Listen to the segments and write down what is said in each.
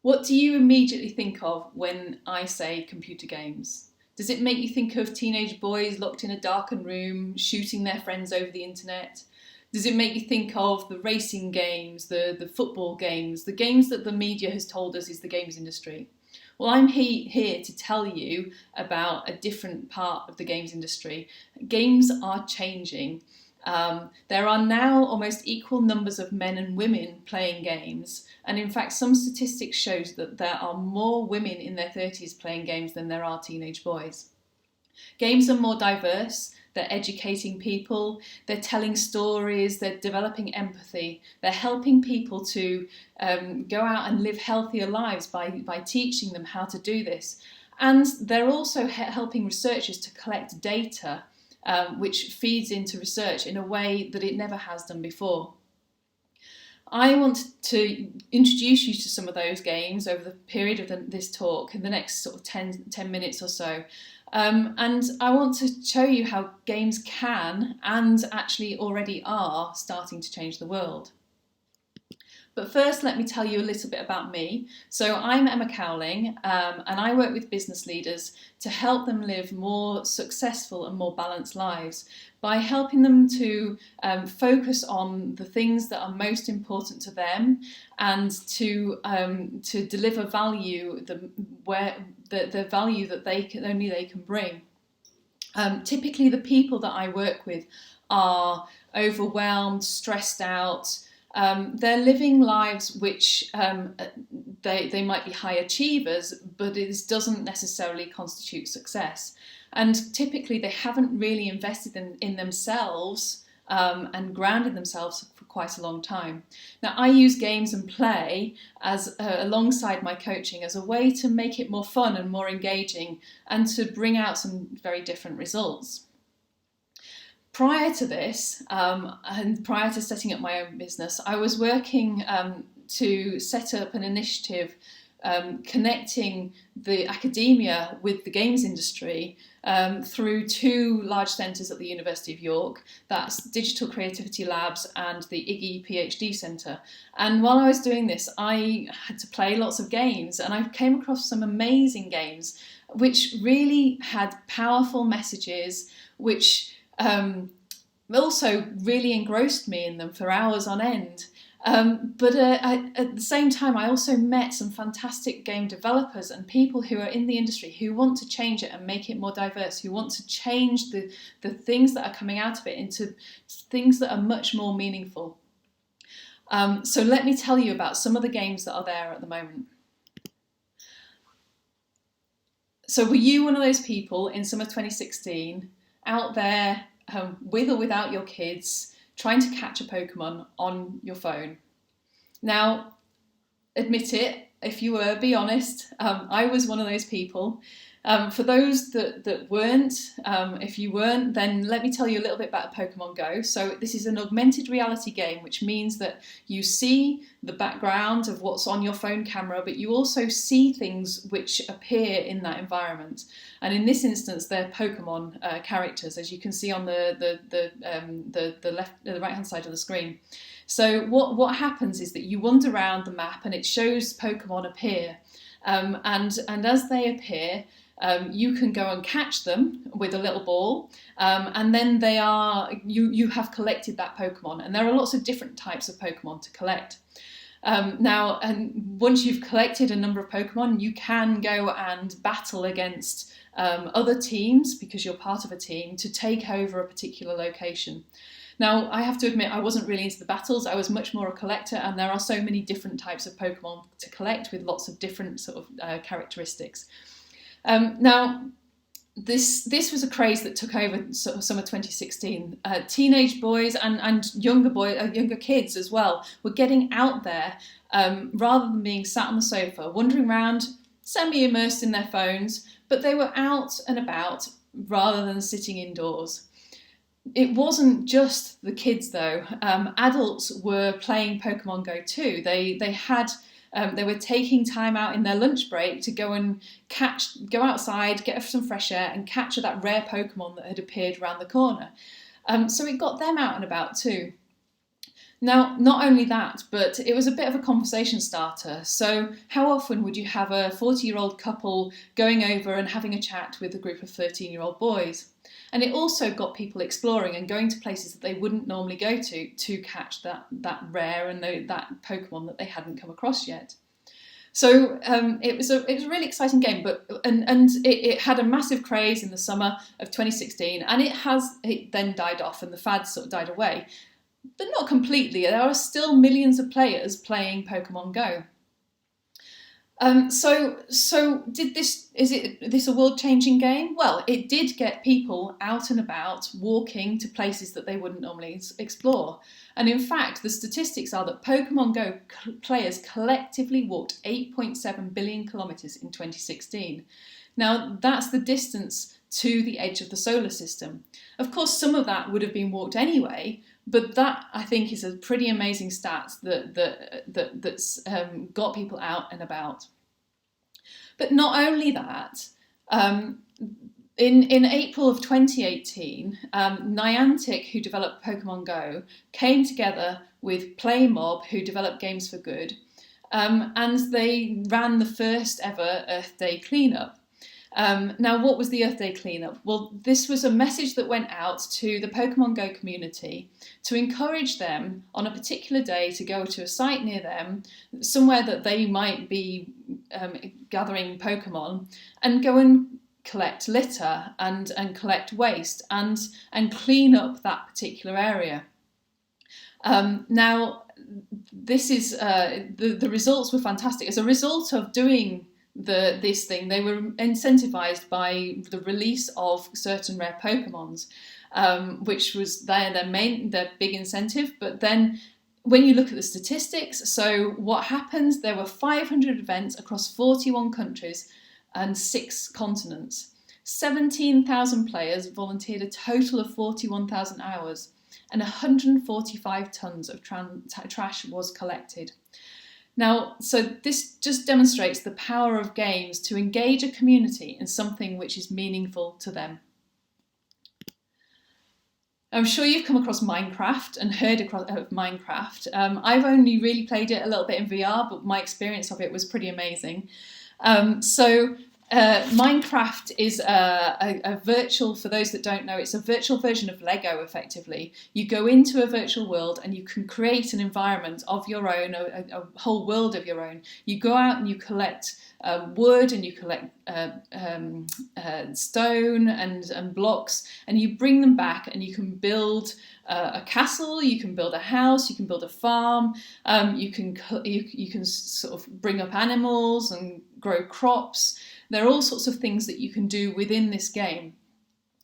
What do you immediately think of when I say computer games? Does it make you think of teenage boys locked in a darkened room, shooting their friends over the internet? Does it make you think of the racing games, the football games, the games that the media has told us is the games industry? Well, I'm here to tell you about a different part of the games industry. Games are changing. There are now almost equal numbers of men and women playing games, and in fact some statistics show that there are more women in their 30s playing games than there are teenage boys. Games are more diverse, they're educating people, they're telling stories, they're developing empathy, they're helping people to go out and live healthier lives by teaching them how to do this. And they're also helping researchers to collect data which feeds into research in a way that it never has done before. I want to introduce you to some of those games over the period of this talk in the next sort of 10 minutes or so. And I want to show you how games can and actually already are starting to change the world. But first, let me tell you a little bit about me. So I'm Emma Cowling, and I work with business leaders to help them live more successful and more balanced lives by helping them to focus on the things that are most important to them and to deliver value, the value that only they can bring. Typically, the people that I work with are overwhelmed, stressed out. They're living lives which they might be high achievers, but it doesn't necessarily constitute success. And typically they haven't really invested in themselves and grounded themselves for quite a long time. Now, I use games and play as alongside my coaching as a way to make it more fun and more engaging and to bring out some very different results. Prior to this, and prior to setting up my own business, I was working to set up an initiative connecting the academia with the games industry through two large centres at the University of York. That's Digital Creativity Labs and the IGGY PhD Centre. And while I was doing this, I had to play lots of games, and I came across some amazing games which really had powerful messages, which also really engrossed me in them for hours on end. But at the same time, I also met some fantastic game developers and people who are in the industry who want to change it and make it more diverse, who want to change the things that are coming out of it into things that are much more meaningful. So let me tell you about some of the games that are there at the moment. So were you one of those people in summer 2016 out there with or without your kids trying to catch a Pokemon on your phone? Now, admit it, if you were, be honest. I was one of those people. For those that weren't, if you weren't, then let me tell you a little bit about Pokemon Go. So this is an augmented reality game, which means that you see the background of what's on your phone camera, but you also see things which appear in that environment. And in this instance, they're Pokemon characters, as you can see on the right-hand side of the screen. So what happens is that you wander around the map and it shows Pokemon appear. And as they appear, you can go and catch them with a little ball, and then you have collected that Pokemon. And there are lots of different types of Pokemon to collect. Now, and once you've collected a number of Pokemon, you can go and battle against other teams, because you're part of a team, to take over a particular location. Now, I have to admit, I wasn't really into the battles. I was much more a collector, and there are so many different types of Pokemon to collect with lots of different sort of characteristics. Now, this was a craze that took over sort of summer 2016. Teenage boys and younger kids as well were getting out there rather than being sat on the sofa, wandering around, semi-immersed in their phones, but they were out and about rather than sitting indoors. It wasn't just the kids though. Adults were playing Pokemon Go too. They were taking time out in their lunch break to go outside, get some fresh air and capture that rare Pokemon that had appeared around the corner. So it got them out and about too. Now, not only that, but it was a bit of a conversation starter. So how often would you have a 40-year-old couple going over and having a chat with a group of 13-year-old boys? And it also got people exploring and going to places that they wouldn't normally go to catch that rare and that Pokemon that they hadn't come across yet. So it was a really exciting game, and it had a massive craze in the summer of 2016, and it then died off, and the fad sort of died away, but not completely. There are still millions of players playing Pokemon Go. So is this a world-changing game? Well, it did get people out and about, walking to places that they wouldn't normally explore. And in fact, the statistics are that Pokemon Go players collectively walked 8.7 billion kilometres in 2016. Now, that's the distance to the edge of the solar system. Of course, some of that would have been walked anyway, but that, I think, is a pretty amazing stat that's got people out and about. But not only that, in April of 2018, Niantic, who developed Pokemon Go, came together with Playmob, who developed Games for Good, and they ran the first ever Earth Day cleanup. Now, what was the Earth Day cleanup? Well, this was a message that went out to the Pokemon Go community to encourage them on a particular day to go to a site near them, somewhere that they might be gathering Pokemon, and go and collect litter and collect waste and clean up that particular area. Now, this is the results were fantastic. As a result of doing this thing, they were incentivized by the release of certain rare Pokemons, which was their big incentive. But then when you look at the statistics, so what happened, there were 500 events across 41 countries and 6 continents. 17,000 players volunteered a total of 41,000 hours, and 145 tons of trash was collected. Now, so this just demonstrates the power of games to engage a community in something which is meaningful to them. I'm sure you've come across Minecraft and heard of Minecraft. I've only really played it a little bit in VR, but my experience of it was pretty amazing. Minecraft is a virtual, for those that don't know, it's a virtual version of Lego, effectively. You go into a virtual world and you can create an environment of your own, a whole world of your own. You go out and you collect wood, and you collect stone and blocks, and you bring them back, and you can build a castle, you can build a house, you can build a farm, you can sort of bring up animals and grow crops. There are all sorts of things that you can do within this game.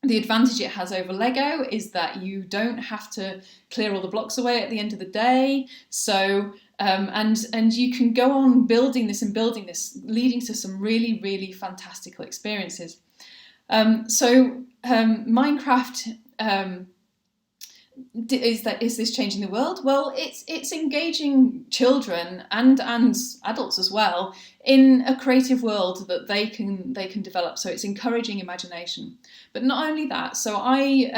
The advantage it has over Lego is that you don't have to clear all the blocks away at the end of the day. So, and you can go on building this, leading to some really, really fantastical experiences. Minecraft, is this changing the world? Well, it's engaging children and adults as well in a creative world that they can develop. So it's encouraging imagination. But not only that, so I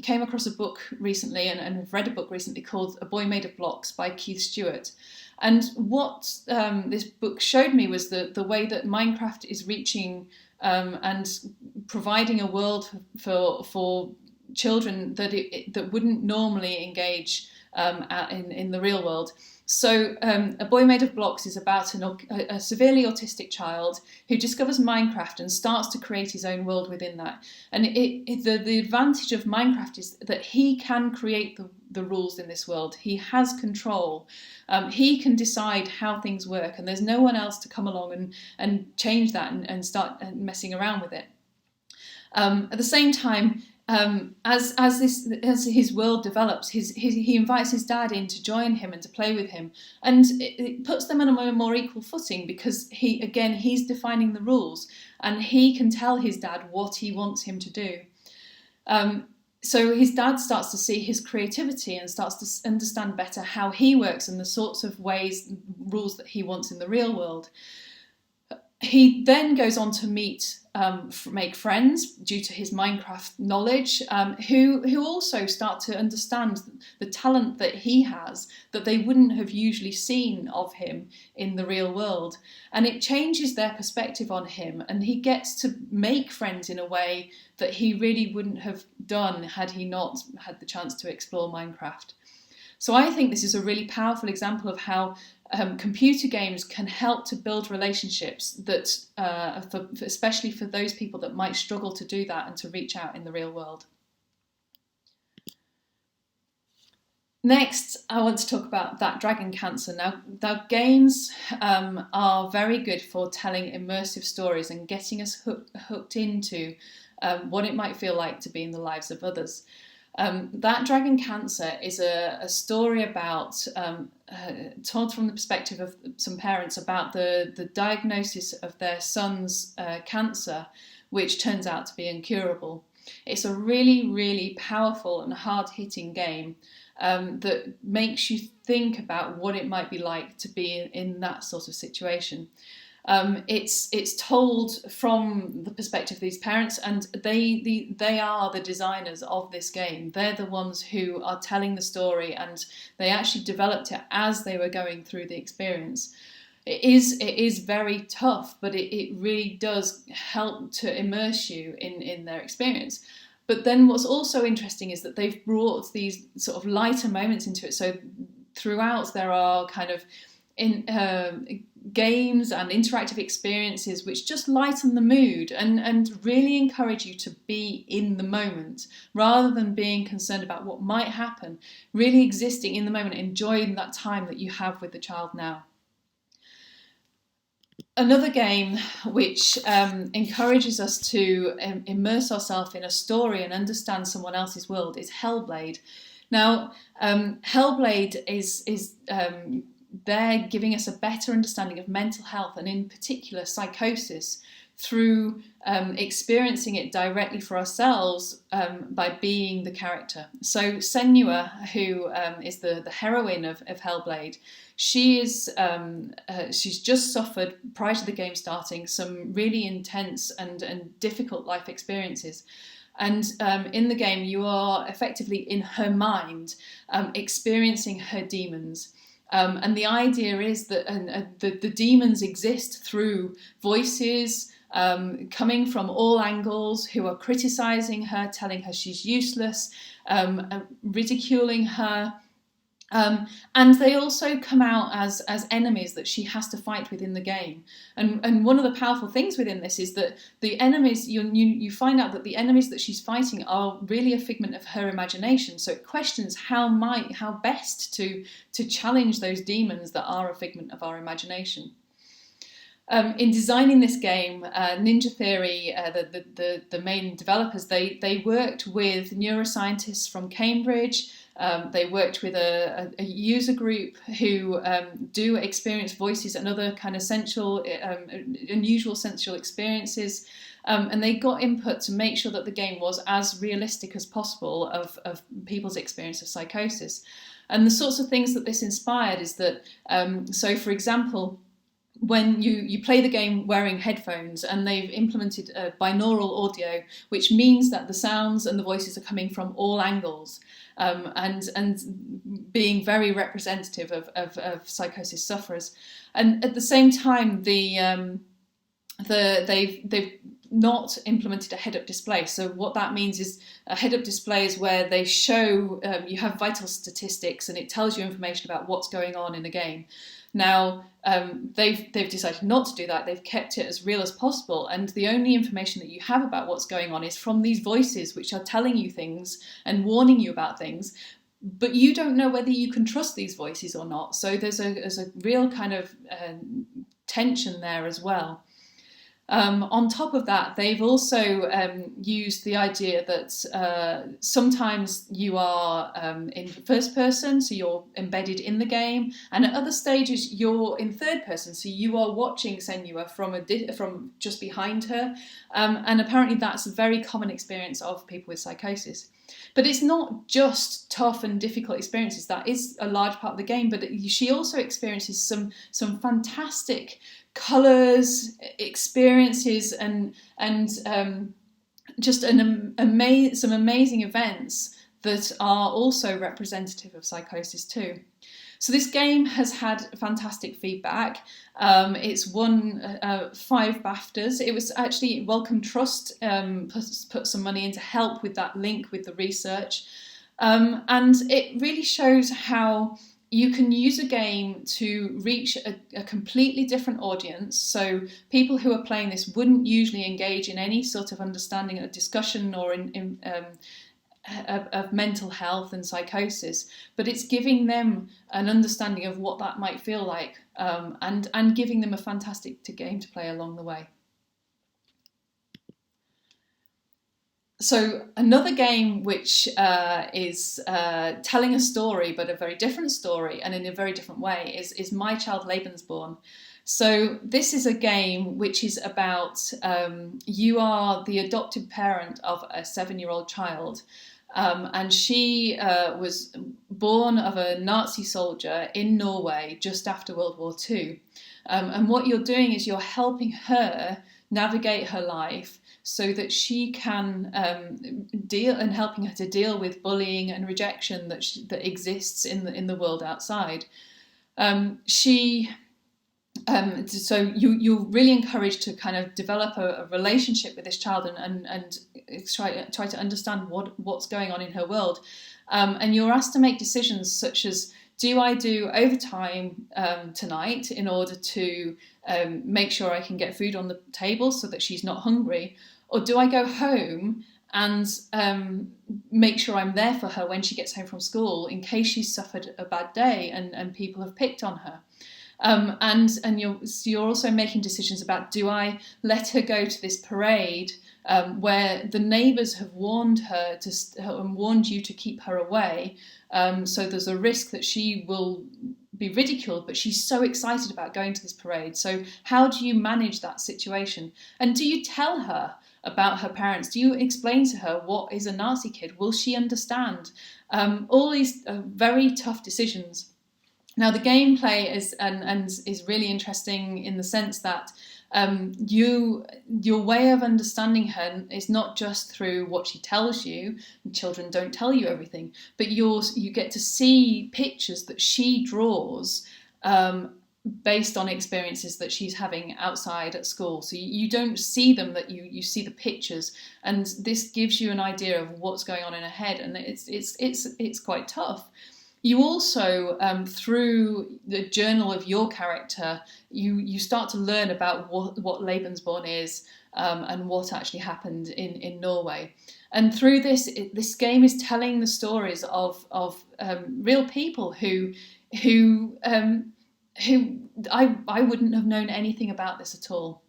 came across a book recently and have read a book recently called A Boy Made of Blocks by Keith Stewart. And what this book showed me was the way that Minecraft is reaching and providing a world for children that wouldn't normally engage in the real world. So A Boy Made of Blocks is about a severely autistic child who discovers Minecraft and starts to create his own world within that. And the advantage of Minecraft is that he can create the rules in this world. He has control. He can decide how things work, and there's no one else to come along and change that and start messing around with it. At the same time, as his world develops, he invites his dad in to join him and to play with him, and it puts them on a more equal footing, because he's defining the rules, and he can tell his dad what he wants him to do. So his dad starts to see his creativity and starts to understand better how he works and the sorts of rules that he wants in the real world. He then goes on to make friends due to his Minecraft knowledge, who also start to understand the talent that he has that they wouldn't have usually seen of him in the real world. And it changes their perspective on him, and he gets to make friends in a way that he really wouldn't have done had he not had the chance to explore Minecraft. So I think this is a really powerful example of how computer games can help to build relationships that, especially for those people that might struggle to do that and to reach out in the real world. Next, I want to talk about that dragon cancer. Now games are very good for telling immersive stories and getting us hooked into what it might feel like to be in the lives of others. That dragon cancer is a story about, told from the perspective of some parents about the diagnosis of their son's cancer, which turns out to be incurable. It's a really, really powerful and hard-hitting game that makes you think about what it might be like to be in that sort of situation. It's told from the perspective of these parents, and they are the designers of this game. They're the ones who are telling the story, and they actually developed it as they were going through the experience. It is very tough, but it really does help to immerse you in their experience. But then what's also interesting is that they've brought these sort of lighter moments into it. So throughout there are kind of games and interactive experiences which just lighten the mood and really encourage you to be in the moment rather than being concerned about what might happen, really existing in the moment, enjoying that time that you have with the child now. Another game which encourages us to immerse ourselves in a story and understand someone else's world is Hellblade. Now, Hellblade is they're giving us a better understanding of mental health and in particular psychosis through experiencing it directly for ourselves by being the character. So Senua, who is the heroine of Hellblade, she's just suffered, prior to the game starting, some really intense and difficult life experiences. And in the game, you are effectively in her mind, experiencing her demons. And the idea is that the demons exist through voices coming from all angles who are criticising her, telling her she's useless, ridiculing her. And they also come out as enemies that she has to fight within the game. And one of the powerful things within this is that the enemies, you find out that the enemies that she's fighting are really a figment of her imagination. So it questions how best to challenge those demons that are a figment of our imagination. In designing this game, Ninja Theory, the main developers, they worked with neuroscientists from Cambridge. They worked with a user group who do experience voices and other kind of unusual sensual experiences. And they got input to make sure that the game was as realistic as possible of people's experience of psychosis. And the sorts of things that this inspired is that, so for example, when you play the game wearing headphones, and they've implemented binaural audio, which means that the sounds and the voices are coming from all angles, and being very representative of psychosis sufferers. And at the same time, they've not implemented a head-up display. So what that means is a head-up display is where they show you have vital statistics, and it tells you information about what's going on in the game. Now, they've decided not to do that. They've kept it as real as possible, and the only information that you have about what's going on is from these voices which are telling you things and warning you about things, but you don't know whether you can trust these voices or not. So there's a real kind of tension there as well. On top of that, they've also used the idea that sometimes you are in first person, so you're embedded in the game, and at other stages you're in third person, so you are watching Senua from just behind her. And apparently that's a very common experience of people with psychosis. But it's not just tough and difficult experiences. That is a large part of the game, but she also experiences some fantastic colours, experiences, and just some amazing events that are also representative of psychosis too. So this game has had fantastic feedback. It's won 5 BAFTAs. It was actually Wellcome Trust put some money in to help with that link with the research. And it really shows how you can use a game to reach a completely different audience. So people who are playing this wouldn't usually engage in any sort of understanding or discussion or of mental health and psychosis, but it's giving them an understanding of what that might feel like, and giving them a fantastic game to play along the way. So another game which is telling a story, but a very different story and in a very different way, is My Child Lebensborn. So this is a game which is about you are the adopted parent of a 7-year-old child. And she was born of a Nazi soldier in Norway just after World War II. And what you're doing is you're helping her navigate her life so that she can deal, and helping her to deal with bullying and rejection that exists in the world outside. So you're really encouraged to kind of develop a relationship with this child and try to understand what's going on in her world. And you're asked to make decisions such as, do I do overtime tonight in order to make sure I can get food on the table so that she's not hungry? Or do I go home and make sure I'm there for her when she gets home from school in case she's suffered a bad day and people have picked on her? And you're also making decisions about, do I let her go to this parade where the neighbours have warned her and warned you to keep her away, so there's a risk that she will be ridiculed, but she's so excited about going to this parade. So how do you manage that situation? And do you tell her about her parents? Do you explain to her what is a Nazi kid? Will she understand? All these very tough decisions. Now the gameplay is really interesting in the sense that your way of understanding her is not just through what she tells you. Children don't tell you everything, but you get to see pictures that she draws based on experiences that she's having outside at school. So you don't see them, that you see the pictures, and this gives you an idea of what's going on in her head, and it's quite tough. You also, through the journal of your character, you start to learn about what Lebensborn is, and what actually happened in Norway. And through this game is telling the stories of real people who I wouldn't have known anything about this at all.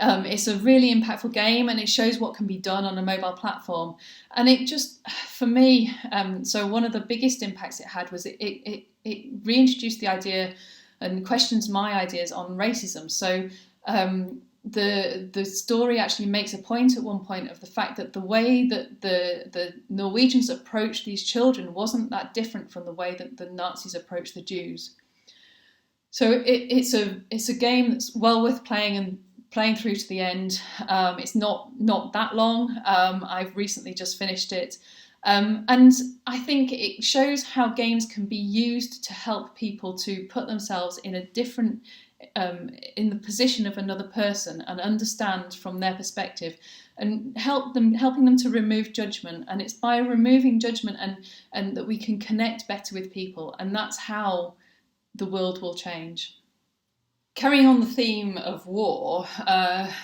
It's a really impactful game, and it shows what can be done on a mobile platform. And it just, for me, so one of the biggest impacts it had was it reintroduced the idea and questions my ideas on racism. So the story actually makes a point at one point of the fact that the way that the Norwegians approached these children wasn't that different from the way that the Nazis approached the Jews. So it's a game that's well worth playing and playing through to the end. It's not that long. I've recently just finished it. And I think it shows how games can be used to help people to put themselves in a different, in the position of another person and understand from their perspective, and helping them to remove judgment. And it's by removing judgment and that we can connect better with people, and that's how the world will change. Carrying on the theme of war,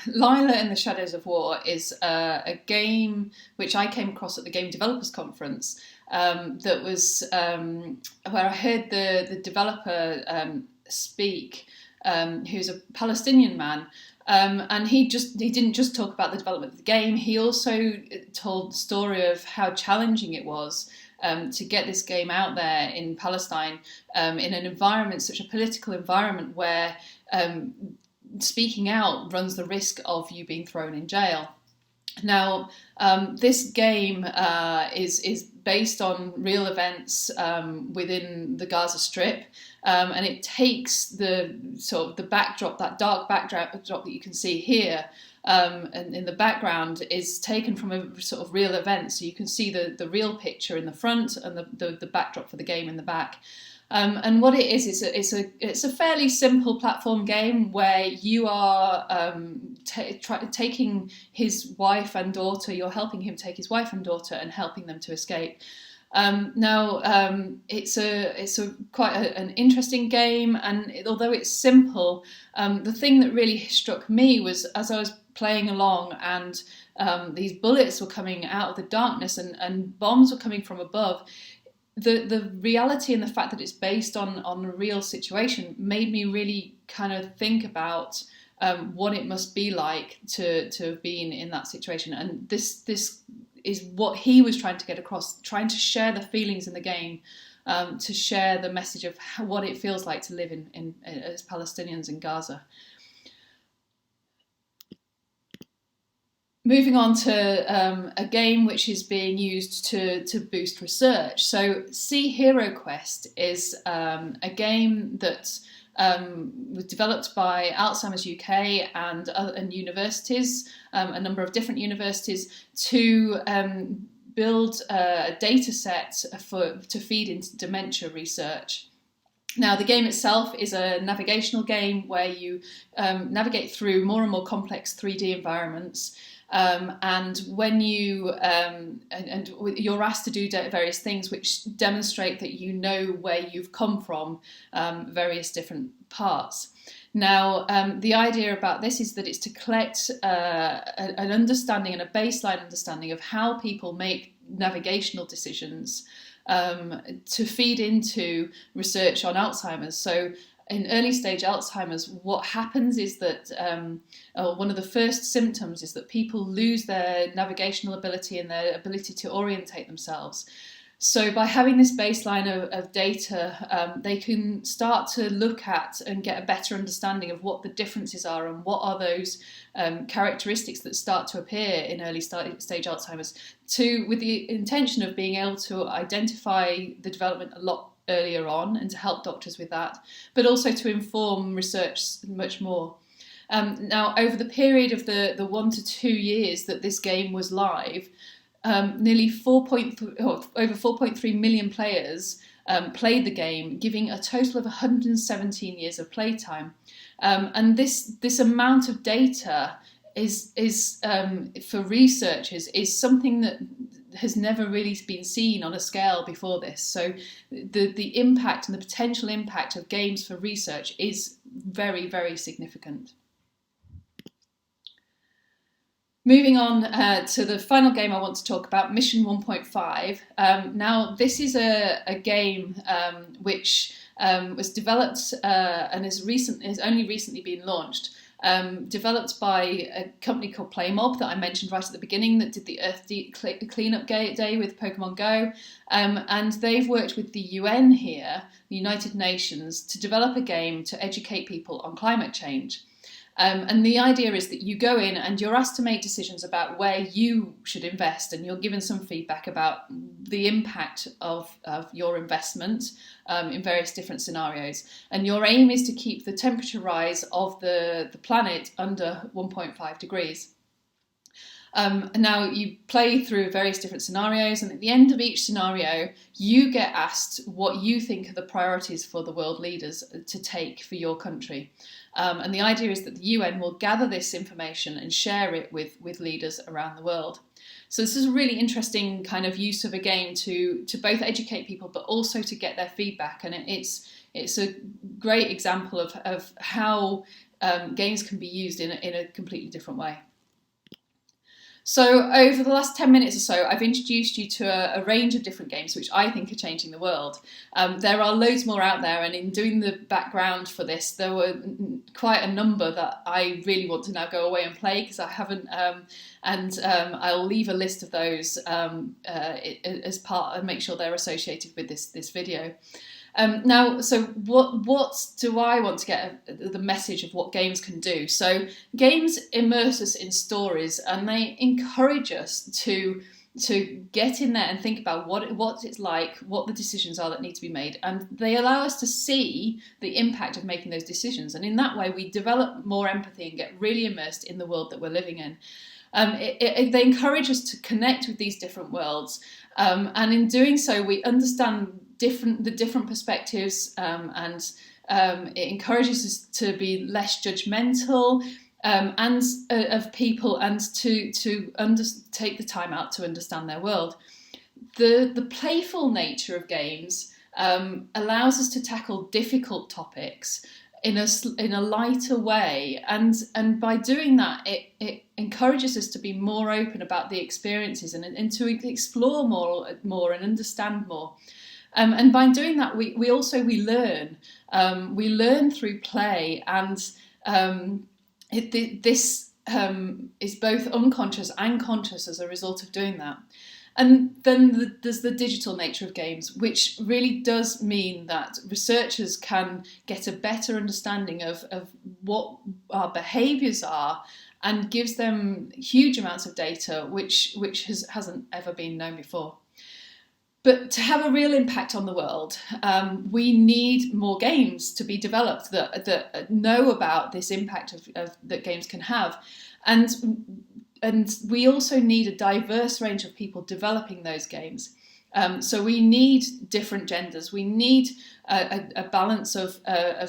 Lila and the Shadows of War is a game which I came across at the Game Developers Conference, that was where I heard the developer speak, who's a Palestinian man, and he didn't just talk about the development of the game, he also told the story of how challenging it was to get this game out there in Palestine, in an environment, such a political environment, where speaking out runs the risk of you being thrown in jail. Now, this game is based on real events within the Gaza Strip, and it takes the sort of the backdrop, that dark backdrop that you can see here, and in the background is taken from a sort of real event. So you can see the real picture in the front and the backdrop for the game in the back. And what it is, it's a fairly simple platform game where you are taking his wife and daughter. You're helping him take his wife and daughter and helping them to escape. It's quite an interesting game, and although it's simple, the thing that really struck me was as I was playing along and these bullets were coming out of the darkness and bombs were coming from above. The reality and the fact that it's based on a real situation made me really kind of think about what it must be like to have been in that situation. And this is what he was trying to get across, trying to share the feelings in the game, to share the message of what it feels like to live as Palestinians in Gaza. Moving on to a game which is being used to boost research. So Sea Hero Quest is a game that was developed by Alzheimer's UK and universities, a number of different universities, to build a data set to feed into dementia research. Now, the game itself is a navigational game where you navigate through more and more complex 3D environments. And when you're asked to do various things which demonstrate that you know where you've come from, various different parts. Now, the idea about this is that it's to collect an understanding and a baseline understanding of how people make navigational decisions to feed into research on Alzheimer's. So in early stage Alzheimer's, what happens is that one of the first symptoms is that people lose their navigational ability and their ability to orientate themselves. So by having this baseline of data, they can start to look at and get a better understanding of what the differences are and what are those characteristics that start to appear in early stage Alzheimer's, with the intention of being able to identify the development a lot earlier on and to help doctors with that, but also to inform research much more. Now, over the period of the 1 to 2 years that this game was live, nearly over 4.3 million players played the game, giving a total of 117 years of playtime. And this amount of data is for researchers is something that has never really been seen on a scale before this. So the impact and the potential impact of games for research is very, very significant. Moving on to the final game I want to talk about, Mission 1.5. Now, this is a game which was developed and has only recently been launched. Developed by a company called Playmob that I mentioned right at the beginning, that did the Earth Cleanup Day with Pokemon Go. And they've worked with the UN here, the United Nations, to develop a game to educate people on climate change. And the idea is that you go in and you're asked to make decisions about where you should invest, and you're given some feedback about the impact of your investment in various different scenarios. And your aim is to keep the temperature rise of the planet under 1.5 degrees. Now you play through various different scenarios, and at the end of each scenario you get asked what you think are the priorities for the world leaders to take for your country. And the idea is that the UN will gather this information and share it with leaders around the world. So this is a really interesting kind of use of a game to both educate people but also to get their feedback, and it's a great example of how games can be used in a completely different way. So over the last 10 minutes or so, I've introduced you to a range of different games which I think are changing the world. There are loads more out there, and in doing the background for this, there were quite a number that I really want to now go away and play because I haven't, and I'll leave a list of those as part and make sure they're associated with this video. Now, so what do I want to get the message of what games can do? So games immerse us in stories, and they encourage us to get in there and think about what it's like, what the decisions are that need to be made, and they allow us to see the impact of making those decisions. And in that way, we develop more empathy and get really immersed in the world that we're living in. They encourage us to connect with these different worlds, and in doing so, we understand the different perspectives, and it encourages us to be less judgmental and of people, and to take the time out to understand their world. The playful nature of games allows us to tackle difficult topics in a lighter way, and by doing that, it encourages us to be more open about the experiences and to explore more and understand more. And by doing that, we learn. We learn through play, and this is both unconscious and conscious as a result of doing that. And then there's the digital nature of games, which really does mean that researchers can get a better understanding of what our behaviours are, and gives them huge amounts of data which hasn't ever been known before. But to have a real impact on the world, we need more games to be developed that know about this impact that games can have. And we also need a diverse range of people developing those games. So we need different genders. We need a balance of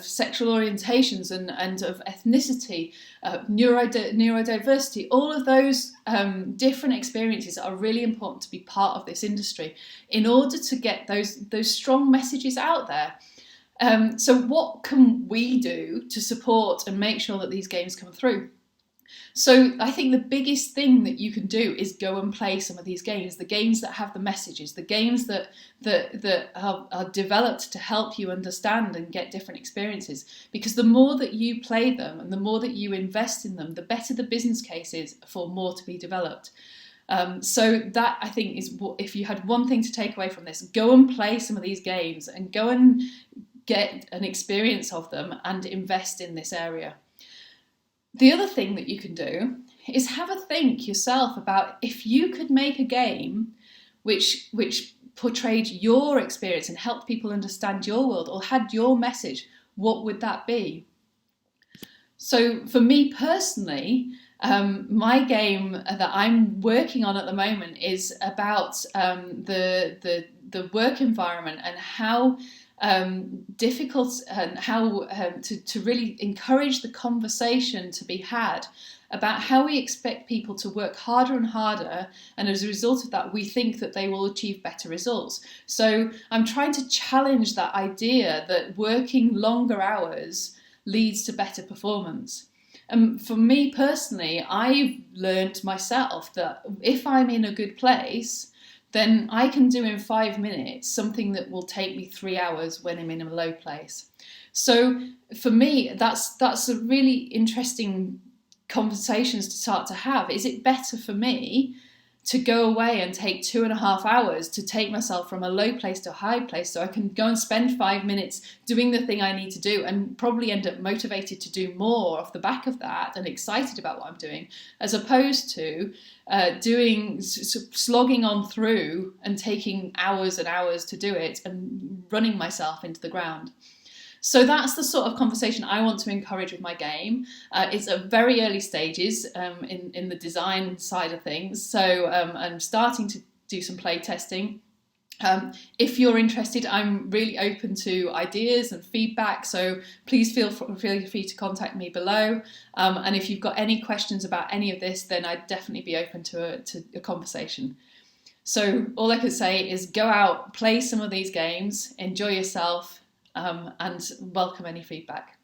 sexual orientations and of ethnicity, neurodiversity. All of those different experiences are really important to be part of this industry in order to get those strong messages out there. So what can we do to support and make sure that these games come through? So I think the biggest thing that you can do is go and play some of these games, the games that have the messages, the games that are developed to help you understand and get different experiences. Because the more that you play them and the more that you invest in them, the better the business case is for more to be developed. So that, I think, is what, if you had one thing to take away from this, go and play some of these games and go and get an experience of them and invest in this area. The other thing that you can do is have a think yourself about if you could make a game which portrayed your experience and helped people understand your world or had your message, what would that be? So for me personally, my game that I'm working on at the moment is about the work environment and how difficult and how to really encourage the conversation to be had about how we expect people to work harder and harder, and as a result of that we think that they will achieve better results. So I'm trying to challenge that idea that working longer hours leads to better performance. And for me personally, I've learned myself that if I'm in a good place, then I can do in 5 minutes something that will take me 3 hours when I'm in a low place. So for me, that's a really interesting conversations to start to have. Is it better for me to go away and take 2.5 hours to take myself from a low place to a high place so I can go and spend 5 minutes doing the thing I need to do and probably end up motivated to do more off the back of that and excited about what I'm doing, as opposed to slogging on through and taking hours and hours to do it and running myself into the ground. So that's the sort of conversation I want to encourage with my game. It's at very early stages in the design side of things. So I'm starting to do some play testing. If you're interested, I'm really open to ideas and feedback. So please feel free to contact me below. And if you've got any questions about any of this, then I'd definitely be open to a conversation. So all I can say is go out, play some of these games, enjoy yourself, and welcome any feedback.